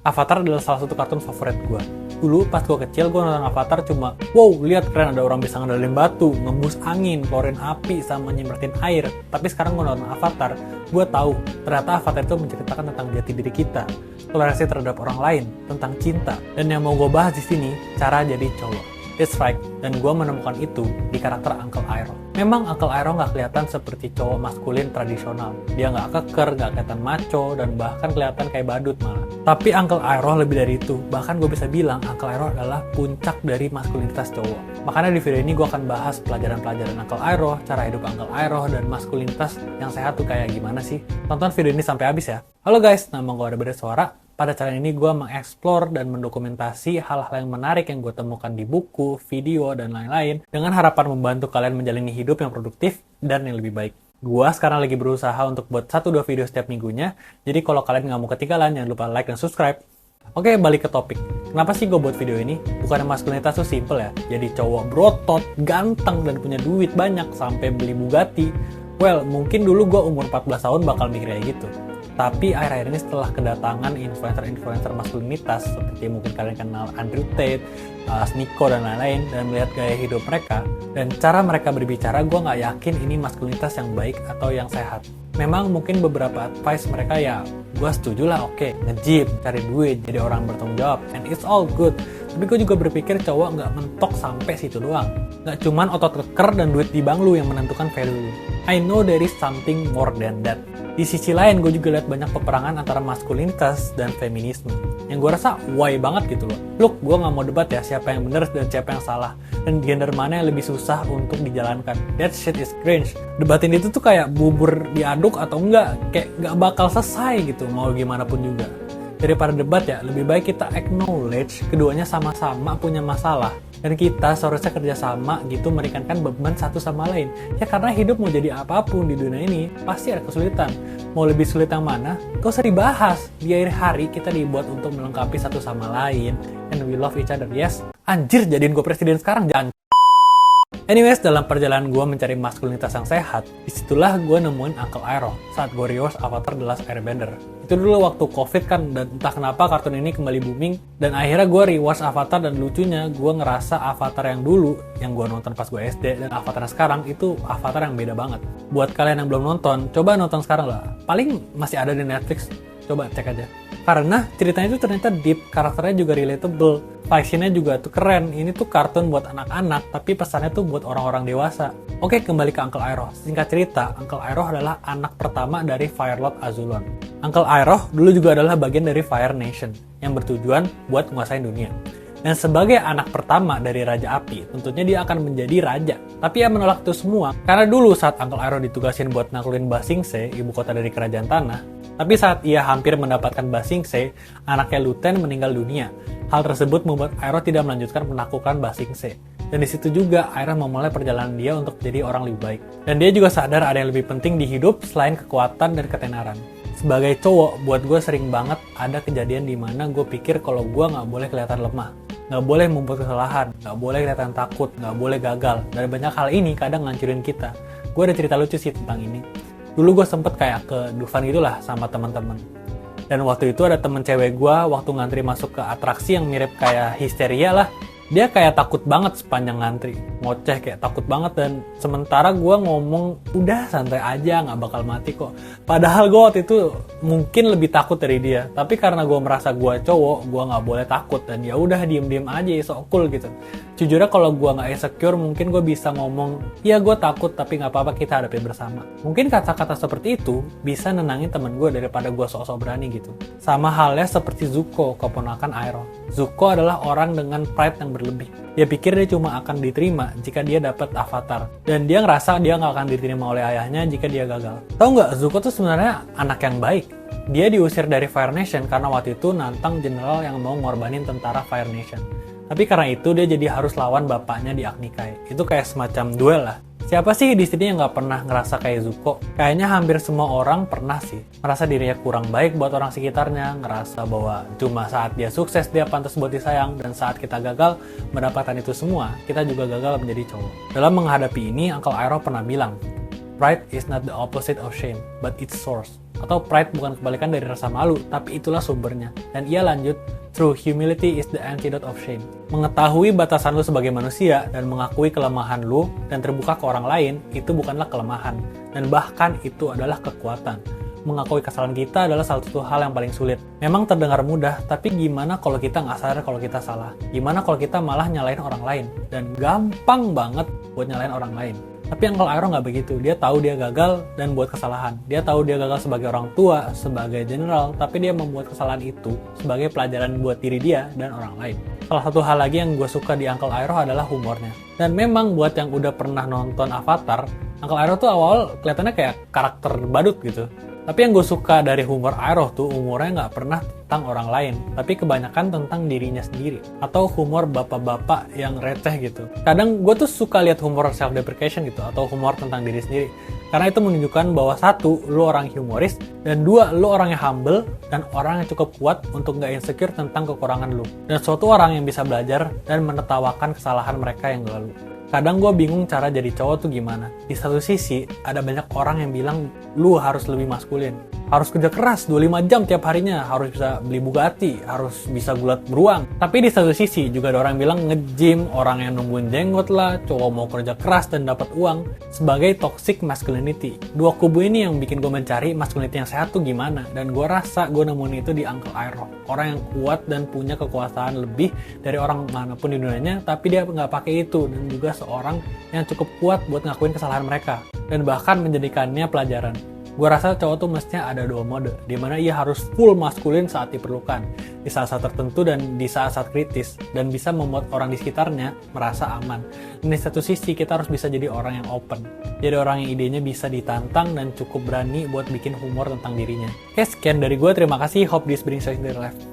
Avatar adalah salah satu kartun favorit gue. Dulu pas gue kecil, gue nonton Avatar cuma, wow, lihat keren ada orang bisa ngendalin batu, ngembus angin, keluarin api, sama nyemprotin air. Tapi sekarang gue nonton Avatar, gue tahu ternyata Avatar itu menceritakan tentang jati diri kita, toleransi terhadap orang lain, tentang cinta. Dan yang mau gue bahas di sini, cara jadi cowok. That's right, dan gue menemukan itu di karakter Uncle Iroh. Memang Uncle Iroh nggak kelihatan seperti cowok maskulin tradisional. Dia nggak keker, nggak kelihatan macho, dan bahkan kelihatan kayak badut malah. Tapi Uncle Iroh lebih dari itu. Bahkan gue bisa bilang Uncle Iroh adalah puncak dari maskulinitas cowok. Makanya di video ini gue akan bahas pelajaran-pelajaran Uncle Iroh, cara hidup Uncle Iroh, dan maskulinitas yang sehat tuh kayak gimana sih. Tonton video ini sampai habis ya. Halo guys, nama gue Ada Suara. Pada channel ini gue mengeksplor dan mendokumentasi hal-hal yang menarik yang gue temukan di buku, video, dan lain-lain dengan harapan membantu kalian menjalani hidup yang produktif dan yang lebih baik. Gue sekarang lagi berusaha untuk buat 1-2 video setiap minggunya, jadi kalau kalian nggak mau ketinggalan, jangan lupa like dan subscribe. Oke, balik ke topik. Kenapa sih gue buat video ini? Bukannya maskulinitas tuh simple ya, jadi cowok berotot, ganteng, dan punya duit banyak sampai beli Bugatti. Well, mungkin dulu gue umur 14 tahun bakal mikir kayak gitu. Tapi akhir-akhir ini setelah kedatangan influencer-influencer maskulinitas seperti mungkin kalian kenal Andrew Tate, Smiko, dan lain-lain, dan melihat gaya hidup mereka dan cara mereka berbicara, gue nggak yakin ini maskulinitas yang baik atau yang sehat. Memang mungkin beberapa advice mereka ya gue setuju lah, oke, nge-gym, cari duit, jadi orang bertanggung jawab, and it's all good. Tapi gue juga berpikir cowok nggak mentok sampai situ doang. Nggak cuman otot keker dan duit di bank lu yang menentukan value lu. I know there is something more than that. Di sisi lain, gue juga lihat banyak peperangan antara maskulinitas dan feminisme. Yang gue rasa why banget gitu loh. Look, gue nggak mau debat ya siapa yang benar dan siapa yang salah. Dan gender mana yang lebih susah untuk dijalankan. That shit is cringe. Debatin itu tuh kayak bubur diaduk atau enggak. Kayak nggak bakal selesai gitu, mau gimana pun juga. Daripada debat ya, lebih baik kita acknowledge keduanya sama-sama punya masalah. Dan kita seharusnya kerjasama gitu meringankan beban satu sama lain. Ya karena hidup mau jadi apapun di dunia ini, pasti ada kesulitan. Mau lebih sulit yang mana? Gak usah dibahas. Di akhir hari kita dibuat untuk melengkapi satu sama lain. And we love each other, yes? Anjir, jadiin gue presiden sekarang, jangan. Anyways, dalam perjalanan gue mencari maskulinitas yang sehat, disitulah gue nemuin Uncle Iroh saat gue rewatch Avatar The Last Airbender. Itu dulu waktu COVID kan, dan entah kenapa kartun ini kembali booming, dan akhirnya gue rewatch Avatar, dan lucunya gue ngerasa Avatar yang dulu, yang gue nonton pas gue SD, dan Avatar sekarang itu Avatar yang beda banget. Buat kalian yang belum nonton, coba nonton sekarang lah. Paling masih ada di Netflix, coba cek aja. Karena ceritanya itu ternyata deep, karakternya juga relatable, fiction-nya juga tuh keren. Ini tuh kartun buat anak-anak, tapi pesannya tuh buat orang-orang dewasa. Oke, kembali ke Uncle Iroh. Singkat cerita, Uncle Iroh adalah anak pertama dari Fire Lord Azulon. Uncle Iroh dulu juga adalah bagian dari Fire Nation, yang bertujuan buat menguasai dunia. Dan sebagai anak pertama dari Raja Api, tentunya dia akan menjadi raja. Tapi ia menolak itu semua, karena dulu saat Uncle Iroh ditugasin buat naklukin Ba Sing Se, ibu kota dari kerajaan tanah, tapi saat ia hampir mendapatkan Ba Sing Se, anaknya Luten meninggal dunia. Hal tersebut membuat Iroh tidak melanjutkan penaklukan Ba Sing Se. Dan di situ juga Iroh memulai perjalanan dia untuk jadi orang lebih baik. Dan dia juga sadar ada yang lebih penting di hidup selain kekuatan dan ketenaran. Sebagai cowok, buat gue sering banget ada kejadian di mana gue pikir kalau gue nggak boleh kelihatan lemah. Nggak boleh membuat kesalahan, nggak boleh kelihatan takut, nggak boleh gagal. Dan banyak hal ini kadang ngancurin kita. Gue ada cerita lucu sih tentang ini. Dulu gue sempet kayak ke Dufan gitulah sama teman-teman. Dan waktu itu ada temen cewek gue waktu ngantri masuk ke atraksi yang mirip kayak Histeria lah. Dia kayak takut banget sepanjang ngantri. Ngoceh kayak takut banget, dan sementara gue ngomong, udah santai aja, gak bakal mati kok. Padahal gue waktu itu mungkin lebih takut dari dia. Tapi karena gue merasa gue cowok, gue gak boleh takut. Dan ya udah diem-diem aja, so cool gitu. Jujurnya kalau gue gak insecure, mungkin gue bisa ngomong, ya gue takut tapi gak apa-apa, kita hadapin bersama. Mungkin kata-kata seperti itu bisa nenangin temen gue daripada gue sok-sok berani gitu. Sama halnya seperti Zuko, keponakan Iroh. Zuko adalah orang dengan pride yang berlebih. Dia pikir dia cuma akan diterima jika dia dapat avatar. Dan dia ngerasa dia nggak akan diterima oleh ayahnya jika dia gagal. Tahu nggak, Zuko tuh sebenarnya anak yang baik. Dia diusir dari Fire Nation karena waktu itu nantang jenderal yang mau ngorbanin tentara Fire Nation. Tapi karena itu dia jadi harus lawan bapaknya di Agni Kai. Itu kayak semacam duel lah. Siapa sih di sini yang nggak pernah ngerasa kayak Zuko? Kayaknya hampir semua orang pernah sih. Ngerasa dirinya kurang baik buat orang sekitarnya, ngerasa bahwa cuma saat dia sukses dia pantas buat disayang, dan saat kita gagal mendapatkan itu semua, kita juga gagal menjadi cowok. Dalam menghadapi ini, Uncle Iroh pernah bilang, "Pride is not the opposite of shame, but its source." atau pride bukan kebalikan dari rasa malu, tapi itulah sumbernya. Dan ia lanjut, true humility is the antidote of shame. Mengetahui batasan lu sebagai manusia dan mengakui kelemahan lu dan terbuka ke orang lain, itu bukanlah kelemahan. Dan bahkan itu adalah kekuatan. Mengakui kesalahan kita adalah salah satu hal yang paling sulit. Memang terdengar mudah, tapi gimana kalau kita nggak sadar kalau kita salah? Gimana kalau kita malah nyalain orang lain? Dan gampang banget buat nyalain orang lain. Tapi Uncle Iroh nggak begitu. Dia tahu dia gagal dan buat kesalahan. Dia tahu dia gagal sebagai orang tua, sebagai general, tapi dia membuat kesalahan itu sebagai pelajaran buat diri dia dan orang lain. Salah satu hal lagi yang gue suka di Uncle Iroh adalah humornya. Dan memang buat yang udah pernah nonton Avatar, Uncle Iroh tuh awal kelihatannya kayak karakter badut gitu. Tapi yang gue suka dari humor Iroh tuh humornya nggak pernah tentang orang lain, tapi kebanyakan tentang dirinya sendiri. Atau humor bapak-bapak yang receh gitu. Kadang gue tuh suka lihat humor self-deprecation gitu, atau humor tentang diri sendiri. Karena itu menunjukkan bahwa satu, lu orang humoris, dan dua, lu orang yang humble, dan orang yang cukup kuat untuk nggak insecure tentang kekurangan lu. Dan suatu orang yang bisa belajar dan menertawakan kesalahan mereka yang lalu. Kadang gue bingung cara jadi cowok tuh gimana. Di satu sisi, ada banyak orang yang bilang, lu harus lebih maskulin. Harus kerja keras 25 jam tiap harinya, harus bisa beli Bugatti, harus bisa gulat beruang. Tapi di satu sisi, juga ada orang yang bilang nge-gym, orang yang nungguin jenggot lah, cowok mau kerja keras dan dapat uang, sebagai toxic masculinity. Dua kubu ini yang bikin gue mencari masculinity yang sehat tuh gimana. Dan gue rasa gue nemuin itu di Uncle Iroh. Orang yang kuat dan punya kekuasaan lebih dari orang manapun di dunianya, tapi dia nggak pakai itu. Dan juga seorang yang cukup kuat buat ngakuin kesalahan mereka dan bahkan menjadikannya pelajaran. Gue rasa cowok tuh mestinya ada dua mode, di mana ia harus full maskulin saat diperlukan, di saat-saat tertentu dan di saat-saat kritis, dan bisa membuat orang di sekitarnya merasa aman. Dan di satu sisi kita harus bisa jadi orang yang open, jadi orang yang idenya bisa ditantang dan cukup berani buat bikin humor tentang dirinya. Oke, sekian dari gue, terima kasih, hope this brings you to the left.